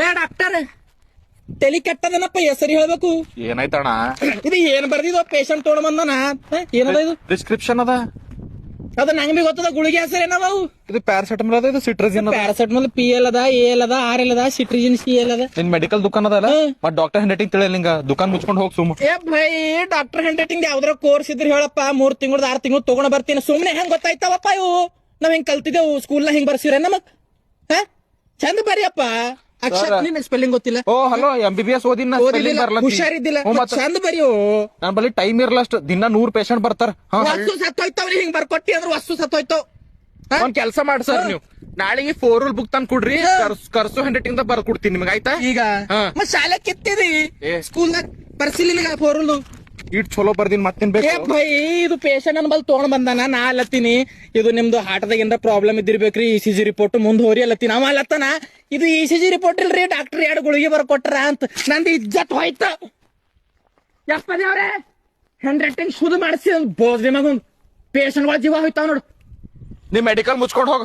ಏ ಡಾಕ್ಟರ್ ತಲಿ ಕೆಟ್ಟದನಪ್ಪ ಹೆಸರು ಹೇಳ್ಬೇಕು. ಏನಾಯ್ತಣ್ಣ? ಇದು ಏನ್ ಬರ್ದಿದ ಪೇಷಂಟ್ ತೊಗೊಂಡ್ ಬಂದನ ಏನದ ಇದು ಪ್ರಿಸ್ಕ್ರಿಪ್ಷನ್ ಅದ. ಅದ ನಂಗೆ ಬಿ ಗೊತ್ತದ. ಗುಳಿಗೆ ಹೆಸರು ಏನವ? ಇದು ಪ್ಯಾರಾಸೆಟಮಲ್ ಅದ, ಇದು ಸಿಟ್ರಜಿನ್ ಅದ. ಪ್ಯಾರಾಸೆಟಮಲ್ PL ಅದ, AL ಅದ, RL ಅದ, ಸಿಟ್ರಿಜಿನ್ CL ಅದ. ನಿನ್ ಮೆಡಿಕಲ್ ದುಕಾನ್ ಅದಲ್ಲ ಮತ್ ಡಾಕ್ಟರ್ ಹ್ಯಾಂಡ್ ರೈಟಿಂಗ್ ತಿಳಿಯಲ್ಲ ನಿಂಗ. ದುಕಾನ್ ಮುಚ್ಕೊಂಡು ಹೋಗ್ ಸುಮ್. ಏ ಭೈ ಡಾಕ್ಟರ್ ಹ್ಯಾಂಡ್ ರೈಟಿಂಗ್ ಯಾವ್ದಾರ ಕೋರ್ಸ್ ಇದ್ರೆ ಹೇಳಪ್ಪ. 3 ತಿಂಗಳು 6 ತಿಂಗಳು ತಗೊಂಡ್ ಬರ್ತೀನಿ. ಸುಮ್ನೆ ಹೆಂಗ್ ಗೊತ್ತಾಯ್ತಾವಪ್ಪ ಇವು? ನಾವ್ ಹೆಂಗ್ ಕಲ್ತಿದ್ದೇವು ಸ್ಕೂಲ್ ನ ಹಿಂಗ್ ಬರ್ಸಿರ ನಮಗ್? ಚಂದ ಬರಿಯಪ್ಪ. ಅಕ್ಷರ ನಿನ್ ಸ್ಪೆಲ್ಲಿಂಗ್ ಗೊತ್ತಿಲ್ಲ. ಓ ಹಲೋ MBBS ಓದಿನ ಸ್ಪೆಲ್ಲಿಂಗ್ ಬರಲ್ಲ. ಹುಷಾರಿದ್ದಿಲ್ಲ ಚಂದ ಬರಿಯೋ. ನನ್ ಬಳಿ ಟೈಮ್ ಇರಲ್ಲ ಅಷ್ಟು. ದಿನ 100 ಪೇಷಂಟ್ ಬರ್ತಾರ. ವಸ್ತು ಸತ್ತೋಯ್ತಾವ್ರಿ. ಹಿಂಗ್ ಬರ್ಕೊಟ್ಟಿ ಅಂದ್ರೆ ವಸ್ತು ಸತ್ತೋಯ್ತಾವ್. ಒಂದ್ ಕೆಲ್ಸ ಮಾಡಿ ಸರ್, ನೀವು ನಾಳೆಗೆ 4 ರೂಲ್ ಬುಕ್ ತಂದ್ ಕೊಡ್ರಿ. ಕರ್ಸು ಹ್ಯಾಂಡ್ ರೈಟಿಂಗ್ ದ ಬರ್ದ್ ಕೊಡ್ತೀನಿ ನಿಮ್ಗೆ. ಆಯ್ತಾ? ಈಗ ಮತ್ ಶಾಲೆ ಕಿತ್ತಿದಿ ಸ್ಕೂಲ್ನಾಗ ಬರ್ಸಿಲಿಲ್ಲ 4 ರೂಲ್. ಇಟ್ ಚಲೋ ಬರ್ದಿನ್ ಮತ್ತೇನ್ ಬೇಕು? ಏ ಭೈ ಇದು ಪೇಷಂಟ್ ನನ್ ಬಲ್ ತಗೊಂಡ್ ಬಂದಾನ. ನಾ ಅಲ್ಲತ್ತೀನಿ ಇದು ನಿಮ್ದು ಹಾರ್ಟ್ದಾಗ ಏನಾರ ಪ್ರಾಬ್ಲಮ್ ಇದ್ದಿರ್ಬೇಕ್ರಿ. ECG ರಿಪೋರ್ಟ್ ಮುಂದ್ ಹೋರಿ ಅಲ್ಲತ್ತೀನಿ. ಅವ ಅಲ್ಲತ್ತನ ಇದು ECG ರಿಪೋರ್ಟ್ ಇಲ್ರಿ ಡಾಕ್ಟರ್ 2 ಗುಳಿಗೆ ಬರ್ಕೊಟ್ರ ಅಂತ. ನಂದು ಇಜ್ಜತ್ ಹೋಯ್ತು. ಯಪ್ಪದೇ ಅವ್ರೆ ಹ್ಯಾಂಡ್ ರೈಟಿಂಗ್ ಶುದ್ಧ ಮಾಡಿಸಿ ಬೋಸ್ರಿ ಮಗ ಪೇಷಂಟ್ ಗಳ ಜೀವ ಹೋಯ್ತಾವ ನೋಡು. ನೀವ್ ಮೆಡಿಕಲ್ ಮುಚ್ಕೊಂಡ್ ಹೋಗ.